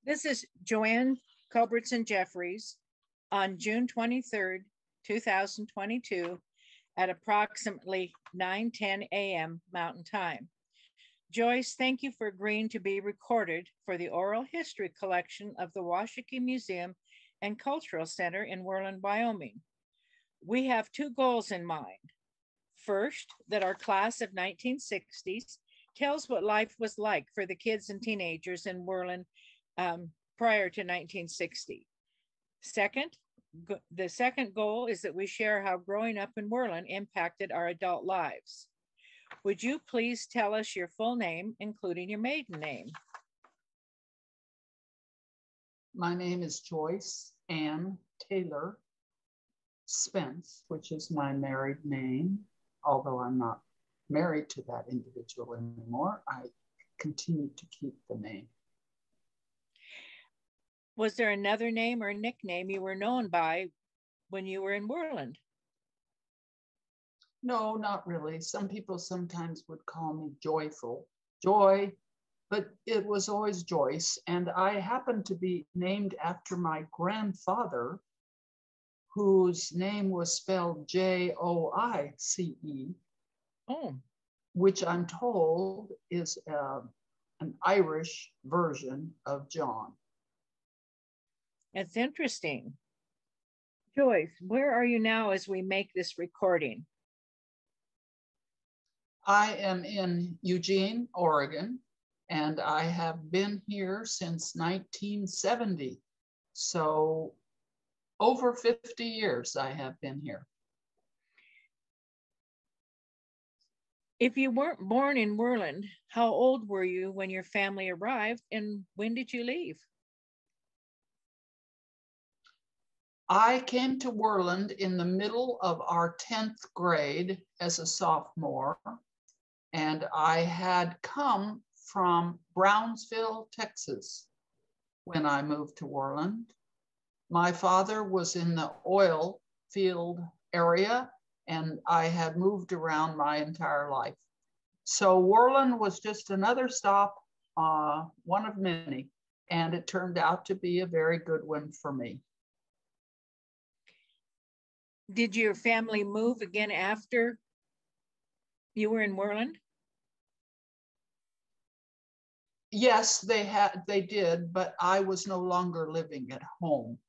This is Joanne Culbertson Jeffries on June 23rd, 2022 at approximately 9:10 a.m. Mountain Time. Joyce, thank you for agreeing to be recorded for the oral history collection of the Washakie Museum and Cultural Center in Worland, Wyoming. We have two goals in mind. First, that our class of 1960s tells what life was like for the kids and teenagers in Worland prior to 1960. Second, the second goal is that we share how growing up in Worland impacted our adult lives. Would you please tell us your full name, including your maiden name? My name is Joyce Ann Taylor Spence, which is my married name. Although I'm not married to that individual anymore, I continue to keep the name. Was there another name or nickname you were known by when you were in Worland? No, not really. Some people sometimes would call me Joyful, Joy, but it was always Joyce. And I happened to be named after my grandfather, whose name was spelled Joice, which I'm told is an Irish version of John. That's interesting. Joyce, where are you now as we make this recording? I am in Eugene, Oregon, and I have been here since 1970. So over 50 years I have been here. If you weren't born in Worland, how old were you when your family arrived, and when did you leave? I came to Worland in the middle of our 10th grade as a sophomore, and I had come from Brownsville, Texas, when I moved to Worland. My father was in the oil field area, and I had moved around my entire life. So Worland was just another stop, one of many, and it turned out to be a very good one for me. Did your family move again after you were in Worland? Yes, they did, but I was no longer living at home.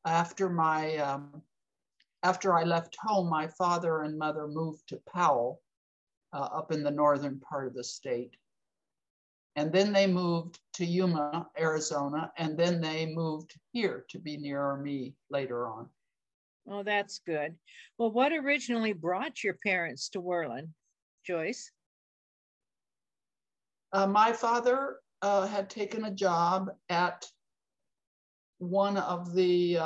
After I left home, my father and mother moved to Powell, up in the northern part of the state. And then they moved to Yuma, Arizona, and then they moved here to be nearer me later on. Oh, that's good. Well, what originally brought your parents to Worland, Joyce? My father had taken a job at one of the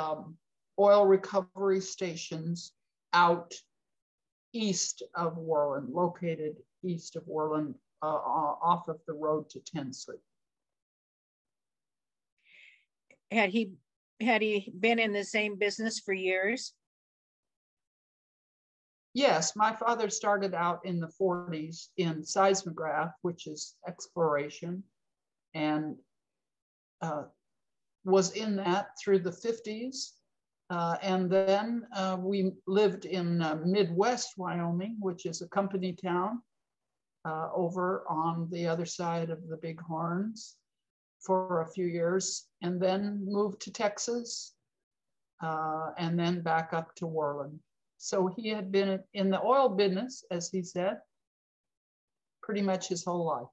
oil recovery stations out east of Worland, located east of Worland, off of the road to Tinsley. Had he been in the same business for years? Yes, my father started out in the 40s in seismograph, which is exploration, and was in that through the 50s. And then we lived in Midwest Wyoming, which is a company town over on the other side of the Bighorns for a few years, and then moved to Texas, and then back up to Worland. So he had been in the oil business, as he said, pretty much his whole life.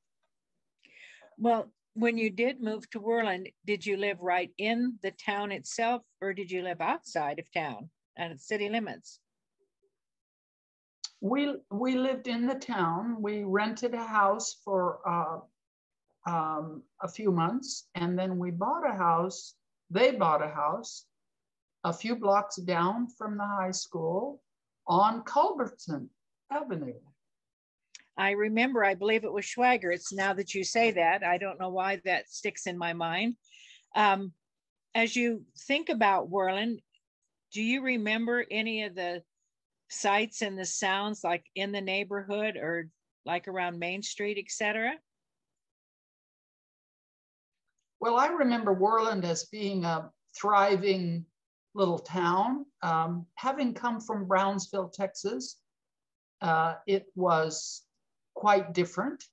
Well, when you did move to Worland, did you live right in the town itself, or did you live outside of town and city limits? We lived in the town. We rented a house for a few months, and then we bought a house. They bought a house a few blocks down from the high school on Culbertson Avenue. I remember, I believe it was Schwagert's. Now that you say that, I don't know why that sticks in my mind. As you think about Worland, do you remember any of the sights and the sounds like in the neighborhood or like around Main Street, etc.? Well, I remember Worland as being a thriving little town. Having come from Brownsville, Texas, it was quite different,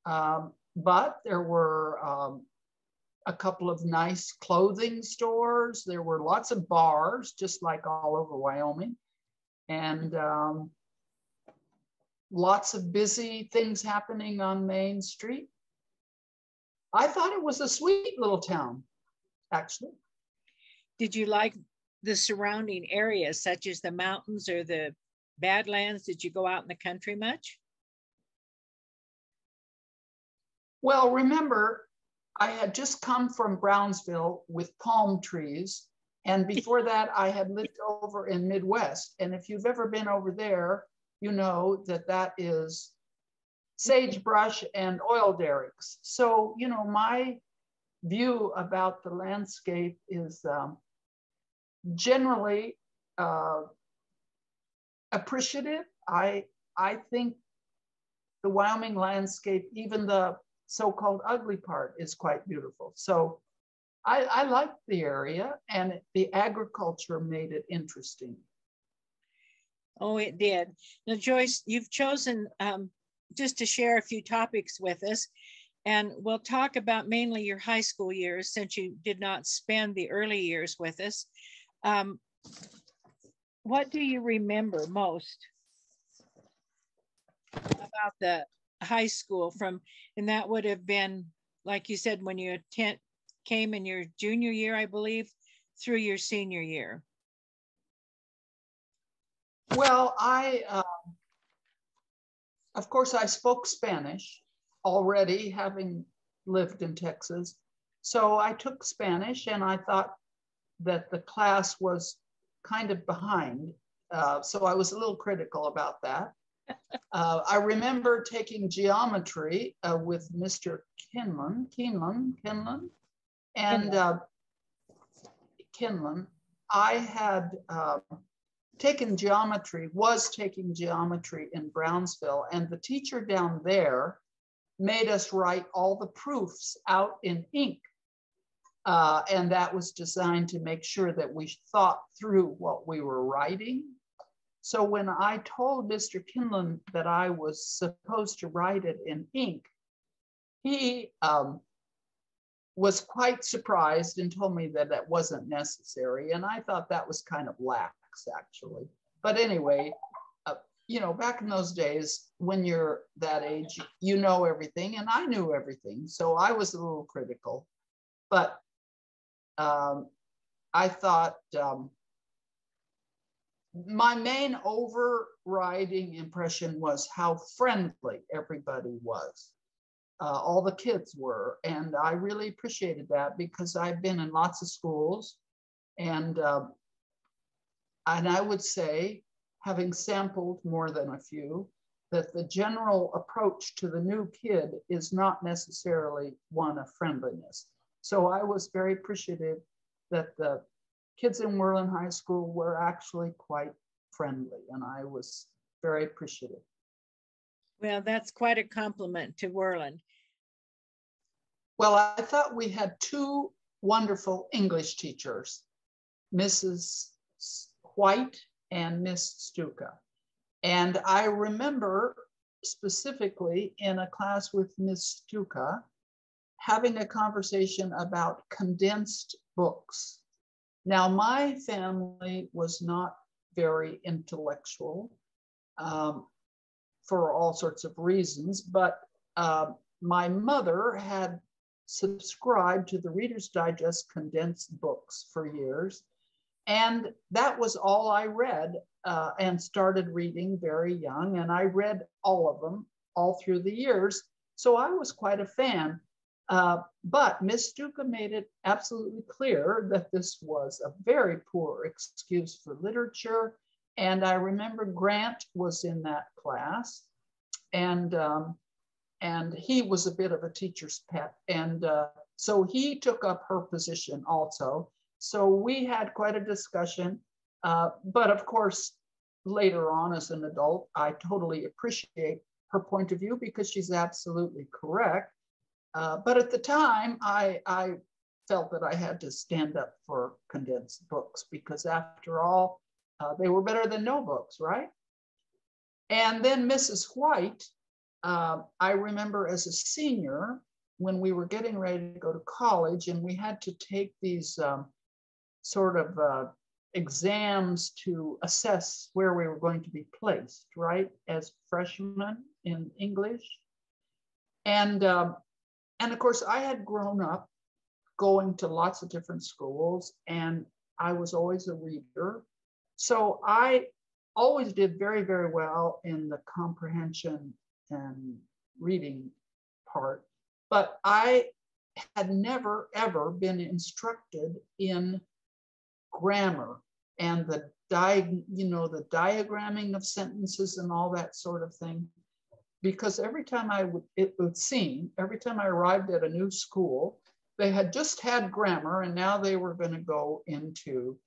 but there were a couple of nice clothing stores. There were lots of bars, just like all over Wyoming, and lots of busy things happening on Main Street. I thought it was a sweet little town, actually. Did you like the surrounding areas, such as the mountains or the Badlands? Did you go out in the country much? Well, remember, I had just come from Brownsville with palm trees. And before that, I had lived over in Midwest. And if you've ever been over there, you know that that is sagebrush and oil derricks. So, you know, my view about the landscape is generally appreciative. I think the Wyoming landscape, even the so-called ugly part, is quite beautiful. So I liked the area, and the agriculture made it interesting. Oh, it did. Now, Joyce, you've chosen just to share a few topics with us, and we'll talk about mainly your high school years, since you did not spend the early years with us. What do you remember most about the high school and that would have been, like you said, when you came in your junior year, I believe, through your senior year? Well, of course, I spoke Spanish already, having lived in Texas. So I took Spanish, and I thought that the class was kind of behind. So I was a little critical about that. I remember taking geometry with Mr. Kinlan. I had was taking geometry in Brownsville, and the teacher down there made us write all the proofs out in ink. And that was designed to make sure that we thought through what we were writing. So when I told Mr. Kinlan that I was supposed to write it in ink, he was quite surprised and told me that that wasn't necessary. And I thought that was kind of lax, actually. But anyway, you know, back in those days, when you're that age, you know everything, and I knew everything. So I was a little critical. But I thought my main overriding impression was how friendly everybody was. All the kids were, and I really appreciated that, because I've been in lots of schools, and I would say, having sampled more than a few, that the general approach to the new kid is not necessarily one of friendliness. So I was very appreciative that the kids in Worland High School were actually quite friendly, and I was very appreciative. Well, that's quite a compliment to Worland. Well, I thought we had two wonderful English teachers, Mrs. White and Miss Stuka. And I remember specifically in a class with Miss Stuka having a conversation about condensed books. Now, my family was not very intellectual for all sorts of reasons, but my mother had subscribed to the Reader's Digest condensed books for years. And that was all I read, and started reading very young. And I read all of them all through the years. So I was quite a fan. But Miss Stuka made it absolutely clear that this was a very poor excuse for literature. And I remember Grant was in that class, and he was a bit of a teacher's pet. And so he took up her position also. So we had quite a discussion. But of course, later on as an adult, I totally appreciate her point of view, because she's absolutely correct. But at the time, I felt that I had to stand up for condensed books because after all, they were better than no books, right? And then Mrs. White, I remember as a senior, when we were getting ready to go to college and we had to take these sort of exams to assess where we were going to be placed, right, as freshmen in English. And of course, I had grown up going to lots of different schools, and I was always a reader. So I always did very, very well in the comprehension and reading part, but I had never, ever been instructed in grammar and the diagramming of sentences and all that sort of thing. Because every time it would seem, every time I arrived at a new school, they had just had grammar and now they were going to go into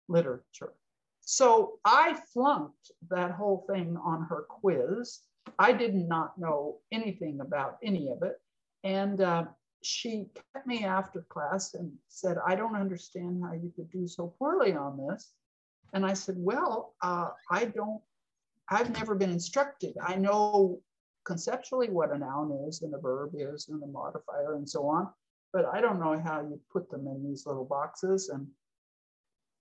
literature. So I flunked that whole thing on her quiz. I did not know anything about any of it. And she kept me after class and said, I don't understand how you could do so poorly on this. And I said, well, I've never been instructed. I know conceptually what a noun is and a verb is and a modifier and so on, but I don't know how you put them in these little boxes. And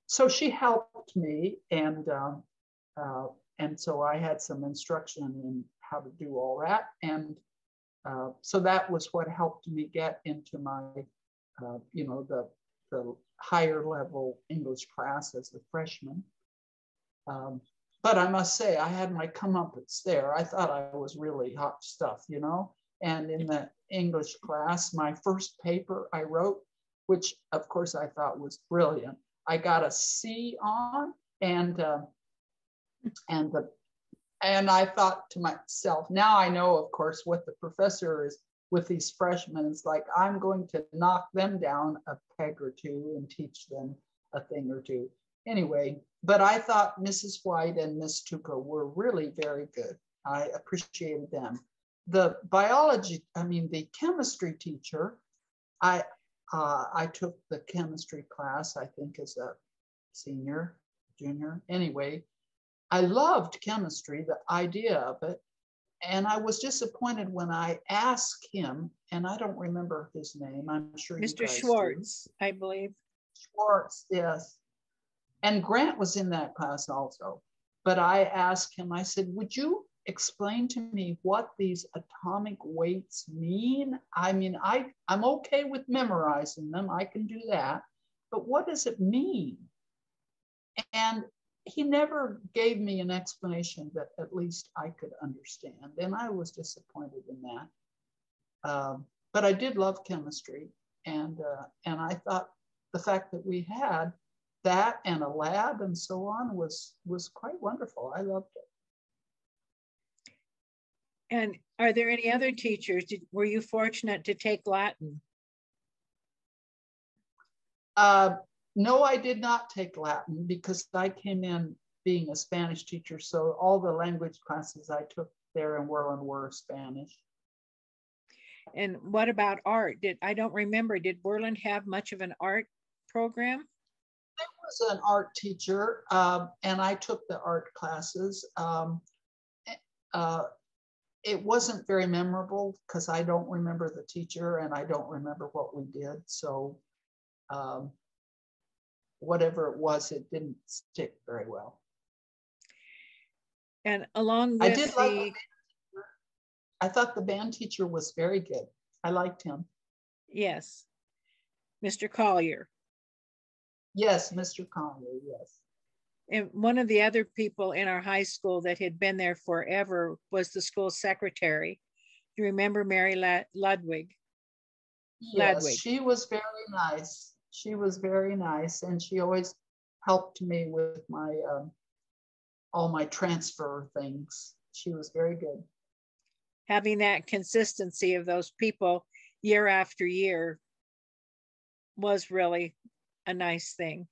so she helped me, and so I had some instruction in how to do all that. And so that was what helped me get into my, the higher level English class as a freshman. But I must say, I had my comeuppance there. I thought I was really hot stuff, you know? And in the English class, my first paper I wrote, which of course I thought was brilliant, I got a C on, and I thought to myself, now I know, of course, what the professor is with these freshmen. It's like, I'm going to knock them down a peg or two and teach them a thing or two. Anyway, but I thought Mrs. White and Miss Tuca were really very good. I appreciated them. The the chemistry teacher, I took the chemistry class, I think as a junior. Anyway, I loved chemistry, the idea of it. And I was disappointed when I asked him, and I don't remember his name. I'm sure Mr. you guys Schwartz, do. I believe. Schwartz, yes. And Grant was in that class also. But I asked him, I said, would you explain to me what these atomic weights mean? I mean, I'm okay with memorizing them. I can do that. But what does it mean? And he never gave me an explanation that at least I could understand. And I was disappointed in that. But I did love chemistry. And I thought the fact that we had that and a lab and so on was quite wonderful. I loved it. And are there any other teachers? Were you fortunate to take Latin? No, I did not take Latin because I came in being a Spanish teacher. So all the language classes I took there in Worland were Spanish. And what about art? I don't remember, did Worland have much of an art program? I was an art teacher, and I took the art classes. It wasn't very memorable because I don't remember the teacher and I don't remember what we did. So whatever it was, it didn't stick very well. And along with I thought the band teacher was very good. I liked him. Yes. Mr. Collier. Yes, Mr. Collier, yes. And one of the other people in our high school that had been there forever was the school secretary. Do you remember Mary Ludwig? Yes, she was very nice. She was very nice, and she always helped me with my all my transfer things. She was very good. Having that consistency of those people year after year was really a nice thing.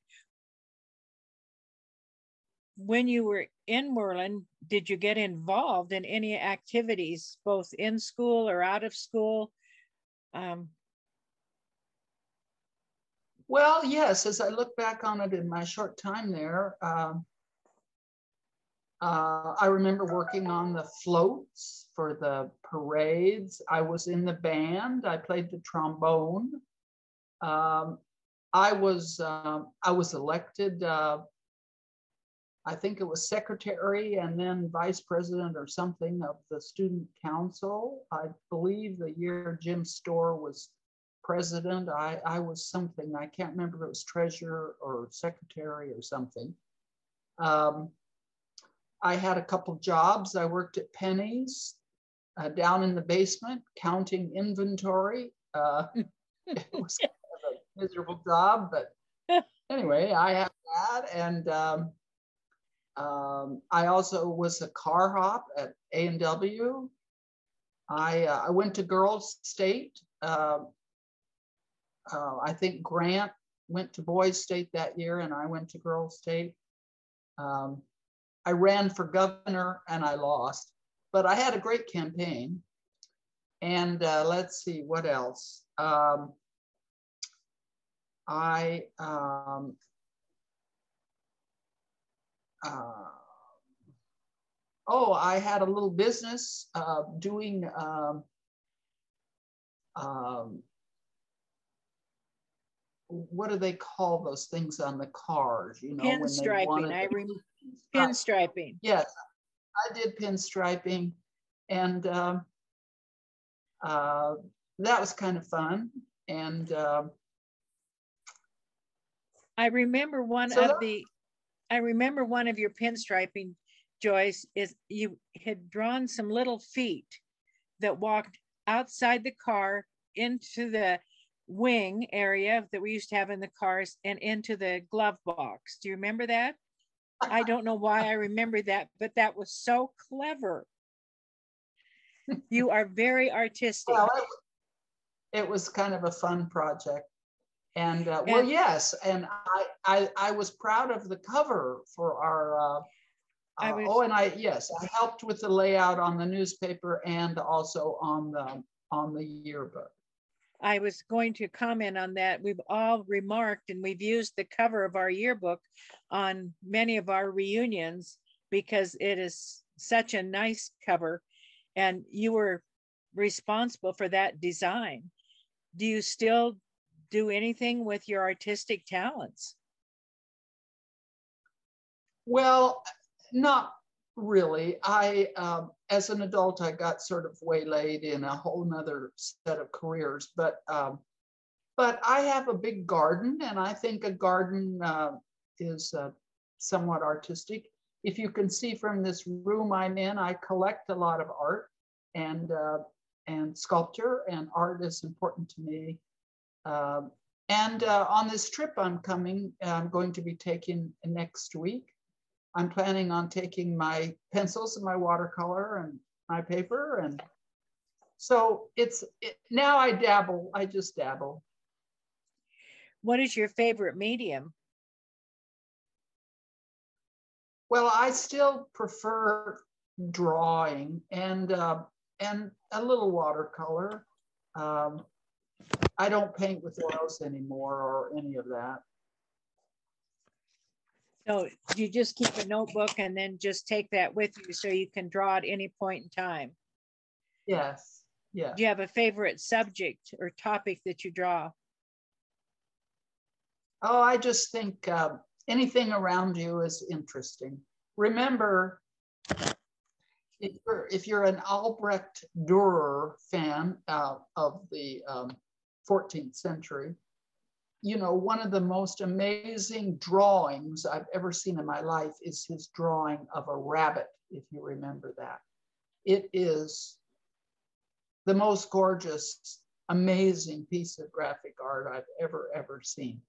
When you were in Worland, did you get involved in any activities, both in school or out of school? Well, yes, as I look back on it in my short time there, I remember working on the floats for the parades. I was in the band. I played the trombone. I was elected. I think it was secretary and then vice president or something of the student council. I believe the year Jim Storr was president, I was something. I can't remember if it was treasurer or secretary or something. I had a couple jobs. I worked at Penny's down in the basement, counting inventory. It was kind of a miserable job, but anyway, I had that. And I also was a car hop at A&W. I went to Girls State. I think Grant went to Boys State that year, and I went to Girls State. I ran for governor and I lost, but I had a great campaign. And let's see, what else? I had a little business doing what do they call those things on the cars? You know, pinstriping. Pinstriping. Yes, I did pinstriping, and that was kind of fun. And I remember one of your pinstriping, Joyce, is you had drawn some little feet that walked outside the car into the wing area that we used to have in the cars and into the glove box. Do you remember that? I don't know why I remember that, but that was so clever. You are very artistic. Well, it was kind of a fun project. And well, yes, and I was proud of the cover for our, I helped with the layout on the newspaper and also on the yearbook. I was going to comment on that. We've all remarked, and we've used the cover of our yearbook on many of our reunions because it is such a nice cover, and you were responsible for that design. Do you still do anything with your artistic talents? Well, not really. As an adult, I got sort of waylaid in a whole nother set of careers, but I have a big garden, and I think a garden is somewhat artistic. If you can see from this room I'm in, I collect a lot of art and sculpture, and art is important to me. And on this trip I'm going to be taking next week, I'm planning on taking my pencils and my watercolor and my paper. And so now I dabble, I just dabble. What is your favorite medium? Well, I still prefer drawing and a little watercolor. I don't paint with oils anymore or any of that. So you just keep a notebook and then just take that with you so you can draw at any point in time? Yes, yes. Do you have a favorite subject or topic that you draw? Oh, I just think anything around you is interesting. Remember, if you're an Albrecht Dürer fan of the 14th century, you know, one of the most amazing drawings I've ever seen in my life is his drawing of a rabbit, if you remember that. It is the most gorgeous, amazing piece of graphic art I've ever seen.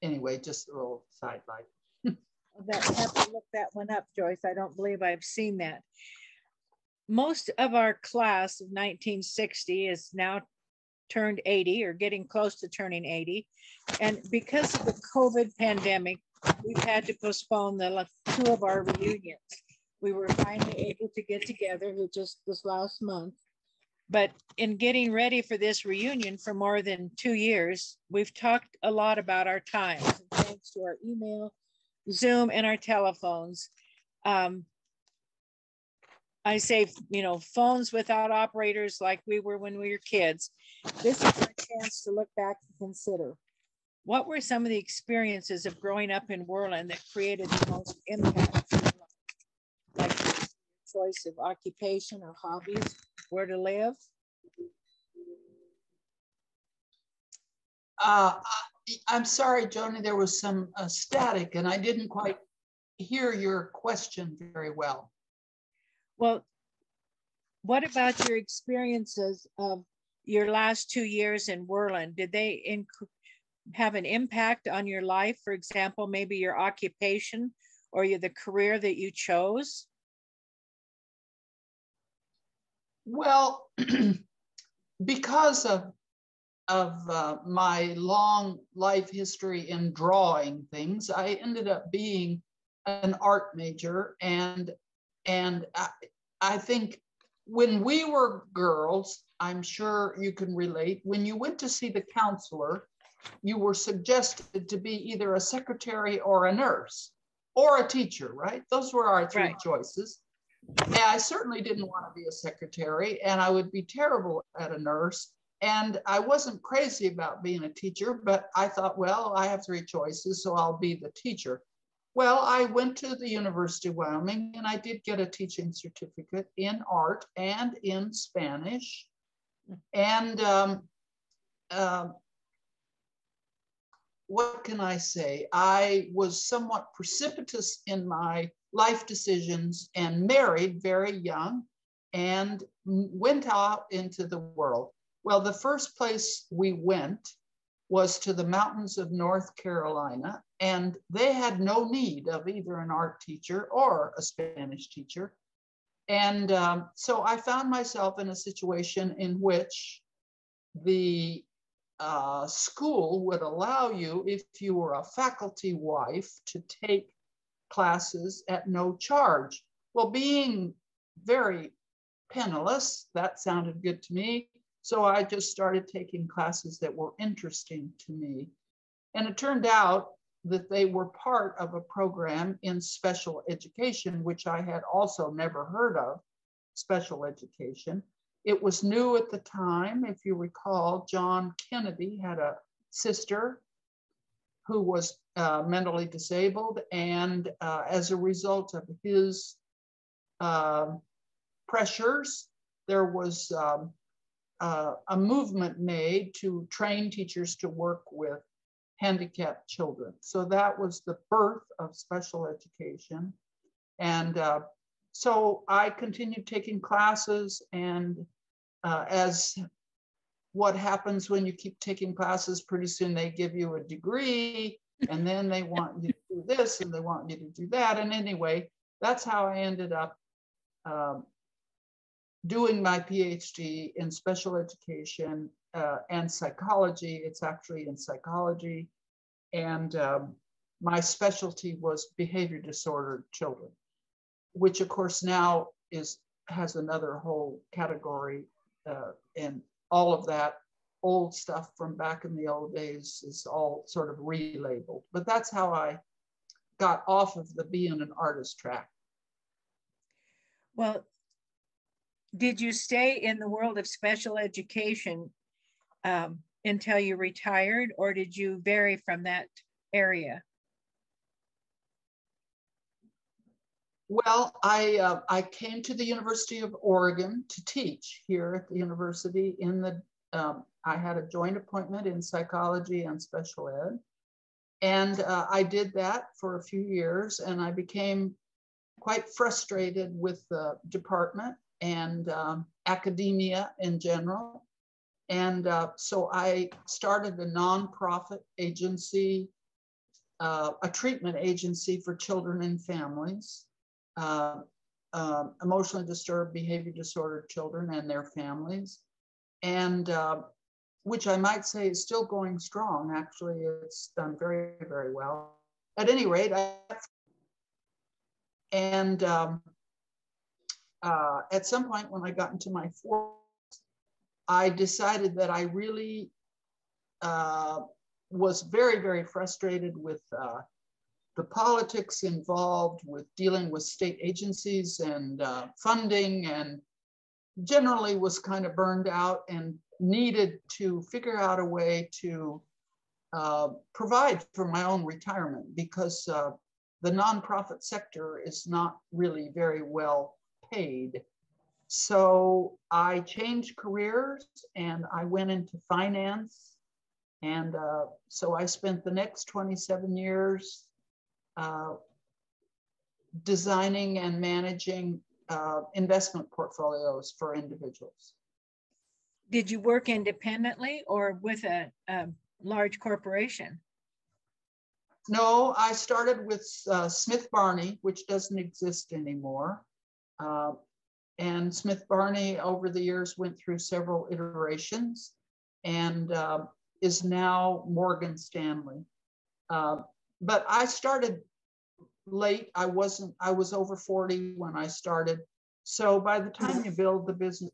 Anyway, just a little sidelight. I have to look that one up, Joyce. I don't believe I've seen that. Most of our class of 1960 is now turned 80 or getting close to turning 80. And because of the COVID pandemic, we've had to postpone the two of our reunions. We were finally able to get together just this last month. But in getting ready for this reunion for more than 2 years, we've talked a lot about our times, thanks to our email, Zoom, and our telephones. I say, you know, phones without operators like we were when we were kids. This is our chance to look back and consider, what were some of the experiences of growing up in Worland that created the most impact? Like choice of occupation or hobbies, where to live? I'm sorry, Joni, there was some static and I didn't quite hear your question very well. Well, what about your experiences of your last 2 years in Worland? Did they have an impact on your life? For example, maybe your occupation or the career that you chose? Well, because of my long life history in drawing things, I ended up being an art major, and I think when we were girls, I'm sure you can relate, when you went to see the counselor, you were suggested to be either a secretary or a nurse or a teacher, right? Those were our three choices. And I certainly didn't want to be a secretary, and I would be terrible at a nurse. And I wasn't crazy about being a teacher, but I thought, well, I have three choices, so I'll be the teacher. Well, I went to the University of Wyoming and I did get a teaching certificate in art and in Spanish. And what can I say? I was somewhat precipitous in my life decisions and married very young and went out into the world. Well, the first place we went was to the mountains of North Carolina, and they had no need of either an art teacher or a Spanish teacher. And so I found myself in a situation in which the school would allow you, if you were a faculty wife, to take classes at no charge. Well, being very penniless, that sounded good to me. So I just started taking classes that were interesting to me. And it turned out that they were part of a program in special education, which I had also never heard of, special education. It was new at the time. If you recall, John Kennedy had a sister who was mentally disabled. And as a result of his pressures, there was a movement made to train teachers to work with handicapped children. So that was the birth of special education. And so I continued taking classes, and as what happens when you keep taking classes, pretty soon they give you a degree, and then they want you to do this and they want you to do that. And anyway, that's how I ended up doing my PhD in special education and psychology. It's actually in psychology. And my specialty was behavior disordered children, which of course now has another whole category, and all of that old stuff from back in the old days is all sort of relabeled. But that's how I got off of the being an artist track. Well, did you stay in the world of special education until you retired, or did you vary from that area? Well, I came to the University of Oregon to teach here at the university. I had a joint appointment in psychology and special ed. And I did that for a few years, and I became quite frustrated with the department and academia in general. And so I started a nonprofit agency, a treatment agency for children and families, emotionally disturbed, behavior disordered children and their families. And which I might say is still going strong. Actually, it's done very, very well. At any rate, at some point when I got into my 40s, I decided that I really was very, very frustrated with the politics involved with dealing with state agencies and funding, and generally was kind of burned out and needed to figure out a way to provide for my own retirement, because the nonprofit sector is not really very well paid. So I changed careers and I went into finance. And so I spent the next 27 years designing and managing investment portfolios for individuals. Did you work independently or with a large corporation? No, I started with Smith Barney, which doesn't exist anymore. And Smith Barney over the years went through several iterations and is now Morgan Stanley. But I started late. I was over 40 when I started. So by the time you build the business,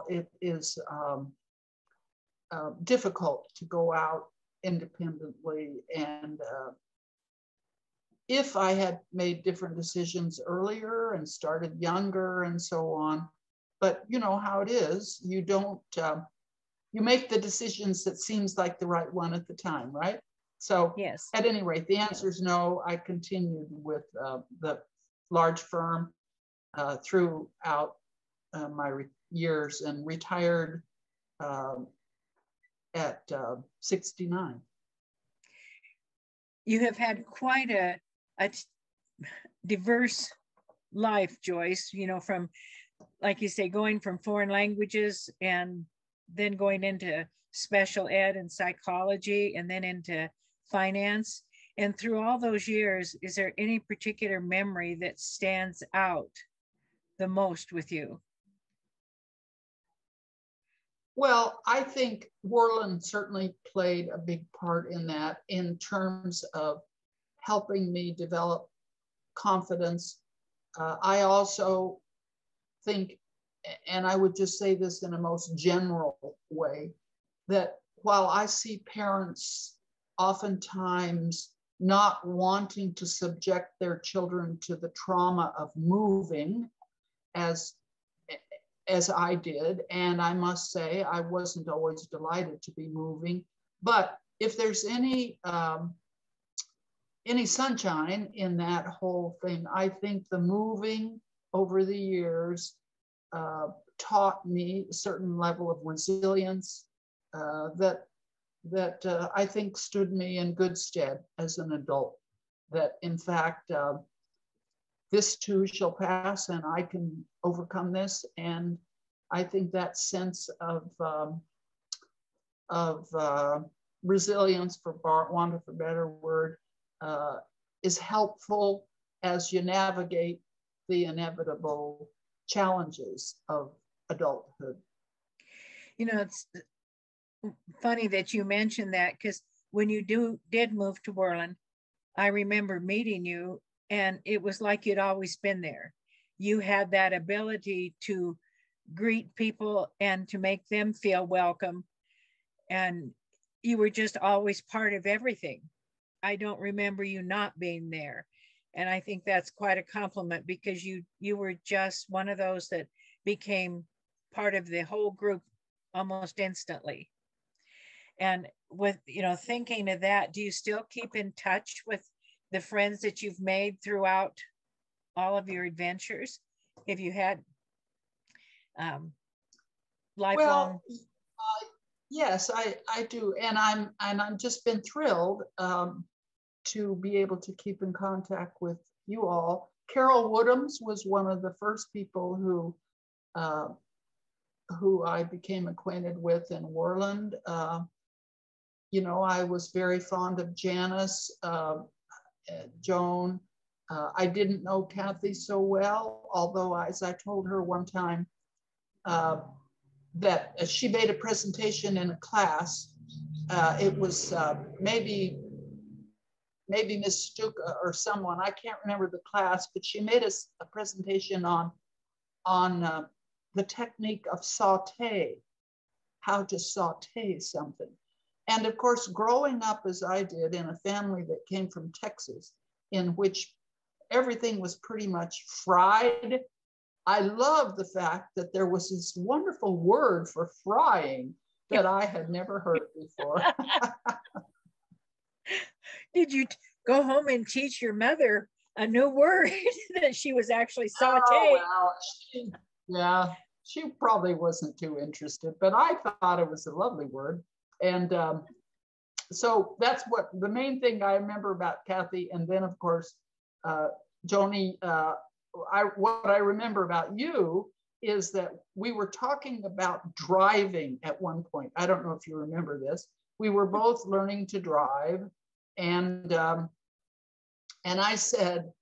it is difficult to go out independently. And if I had made different decisions earlier and started younger and so on, but you know how it is, you don't, you make the decisions that seems like the right one at the time, right? So yes. At any rate, the answer is no. I continued with the large firm throughout my years and retired at 69. You have had quite a diverse life, Joyce, you know, from, like you say, going from foreign languages and then going into special ed and psychology and then into finance. And through all those years, is there any particular memory that stands out the most with you? Well, I think Worland certainly played a big part in that, in terms of helping me develop confidence. I also think, and I would just say this in a most general way, that while I see parents oftentimes not wanting to subject their children to the trauma of moving, as I did, and I must say I wasn't always delighted to be moving, but if there's any sunshine in that whole thing, I think the moving over the years taught me a certain level of resilience that I think stood me in good stead as an adult. That in fact, this too shall pass and I can overcome this. And I think that sense of resilience, for want of a better word, is helpful as you navigate the inevitable challenges of adulthood. You know, it's funny that you mentioned that, because when you did move to Worland, I remember meeting you and it was like you'd always been there. You had that ability to greet people and to make them feel welcome. And you were just always part of everything. I don't remember you not being there. And I think that's quite a compliment, because you were just one of those that became part of the whole group almost instantly. And with, you know, thinking of that, do you still keep in touch with the friends that you've made throughout all of your adventures? Have you had lifelong? Well, yes, I do, and I'm just been thrilled to be able to keep in contact with you all. Carol Woodhams was one of the first people who I became acquainted with in Worland. You know, I was very fond of Janice, Joan. I didn't know Kathy so well, although as I told her one time that she made a presentation in a class. It was maybe Miss Stuka or someone, I can't remember the class, but she made us a presentation on the technique of saute. how to saute something. And of course, growing up as I did in a family that came from Texas, in which everything was pretty much fried, I love the fact that there was this wonderful word for frying that I had never heard before. Did you go home and teach your mother a new word that she was actually sauteing? Oh, well, she probably wasn't too interested, but I thought it was a lovely word. And so that's what the main thing I remember about Kathy. And then, of course, Joni, what I remember about you is that we were talking about driving at one point. I don't know if you remember this. We were both learning to drive, and I said,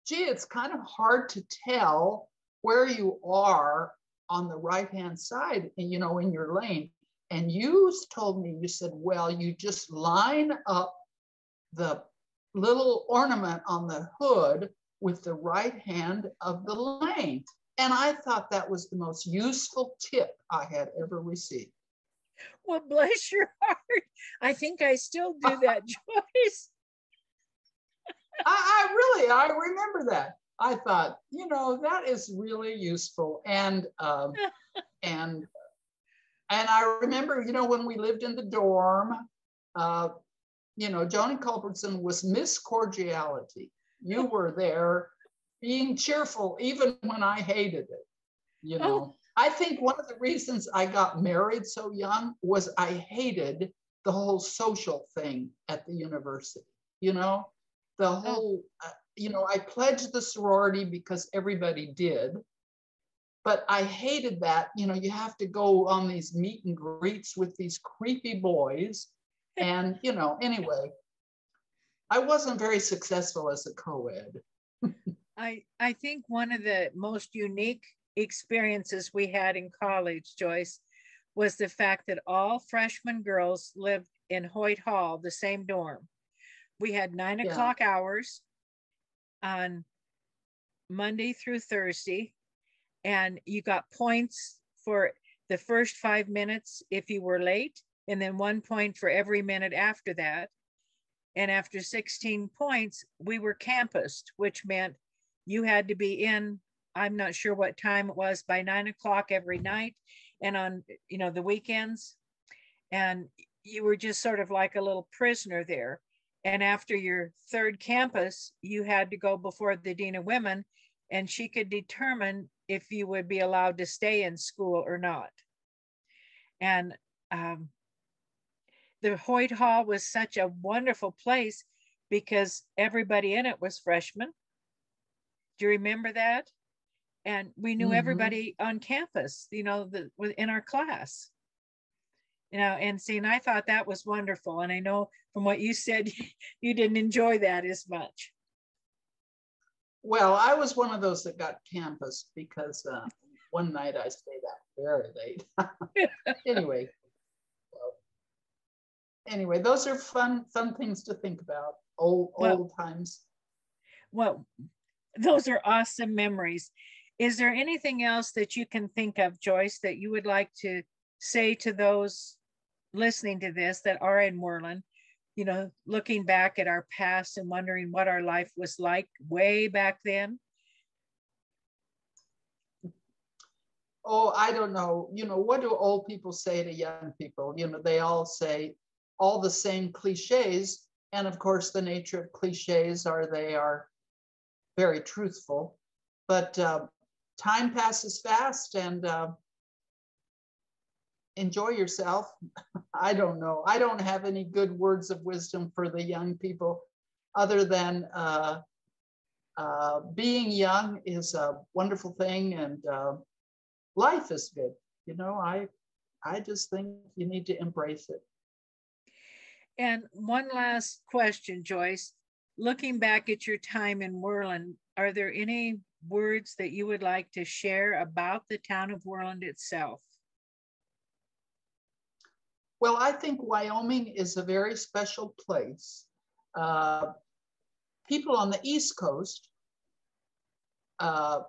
gee, it's kind of hard to tell where you are on the right-hand side, and in your lane. And you told me, you said, well, you just line up the little ornament on the hood with the right hand of the lane. And I thought that was the most useful tip I had ever received. Well, bless your heart. I think I still do that, Joyce. I remember that. I thought, that is really useful. And I remember, when we lived in the dorm, Joni Culbertson was Miss Cordiality. You were there being cheerful, even when I hated it, Oh. I think one of the reasons I got married so young was I hated the whole social thing at the university, the whole, I pledged the sorority because everybody did. But I hated that, you have to go on these meet and greets with these creepy boys. And, anyway, I wasn't very successful as a co-ed. I think one of the most unique experiences we had in college, Joyce, was the fact that all freshman girls lived in Hoyt Hall, the same dorm. We had 9 o'clock hours on Monday through Thursday, and you got points for the first 5 minutes if you were late, and then 1 point for every minute after that. And after 16 points, we were campused, which meant you had to be in, I'm not sure what time it was, by 9 o'clock every night and on, the weekends. And you were just sort of like a little prisoner there. And after your third campus, you had to go before the Dean of Women, and she could determine if you would be allowed to stay in school or not. And the Hoyt Hall was such a wonderful place because everybody in it was freshmen. Do you remember that? And we knew everybody on campus, in our class. And I thought that was wonderful. And I know from what you said, you didn't enjoy that as much. Well, I was one of those that got campus because one night I stayed out very late. Anyway, those are fun things to think about. Old times. Well, those are awesome memories. Is there anything else that you can think of, Joyce, that you would like to say to those listening to this that are in Worland, looking back at our past and wondering what our life was like way back then? Oh, I don't know. What do old people say to young people? They all say all the same cliches. And of course, the nature of cliches they are very truthful. But time passes fast, and enjoy yourself. I don't know. I don't have any good words of wisdom for the young people other than being young is a wonderful thing, and life is good. I just think you need to embrace it. And one last question, Joyce. Looking back at your time in Worland, are there any words that you would like to share about the town of Worland itself? Well, I think Wyoming is a very special place. People on the East Coast are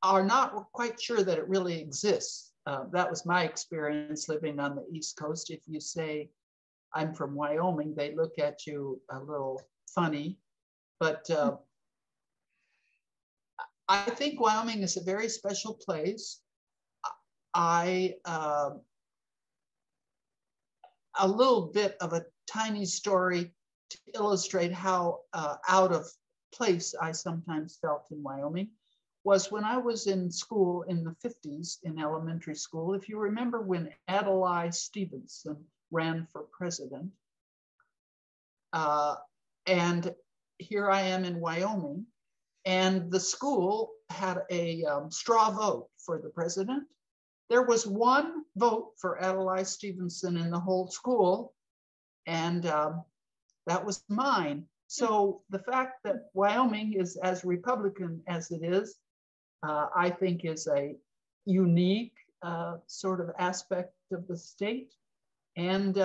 not quite sure that it really exists. that was my experience living on the East Coast. If you say, I'm from Wyoming, they look at you a little funny. But I think Wyoming is a very special place. A little bit of a tiny story to illustrate how out of place I sometimes felt in Wyoming was when I was in school in the 50s in elementary school. If you remember when Adlai Stevenson ran for president, and here I am in Wyoming, and the school had a straw vote for the president. There was one vote for Adlai Stevenson in the whole school, and that was mine. So the fact that Wyoming is as Republican as it is, I think is a unique sort of aspect of the state, and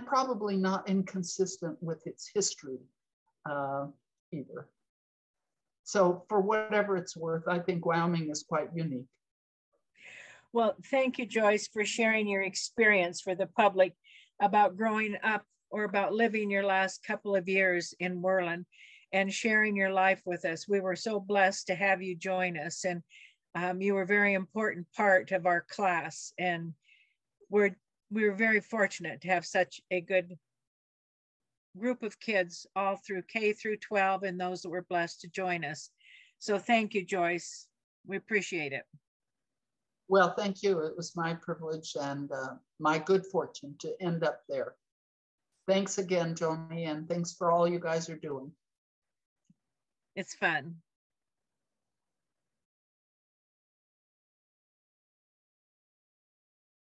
probably not inconsistent with its history either. So for whatever it's worth, I think Wyoming is quite unique. Well, thank you, Joyce, for sharing your experience for the public about growing up or about living your last couple of years in Worland and sharing your life with us. We were so blessed to have you join us, and you were a very important part of our class. And we were very fortunate to have such a good group of kids all through K through 12 and those that were blessed to join us. So thank you, Joyce. We appreciate it. Well, thank you. It was my privilege and my good fortune to end up there. Thanks again, Joni, and thanks for all you guys are doing. It's fun.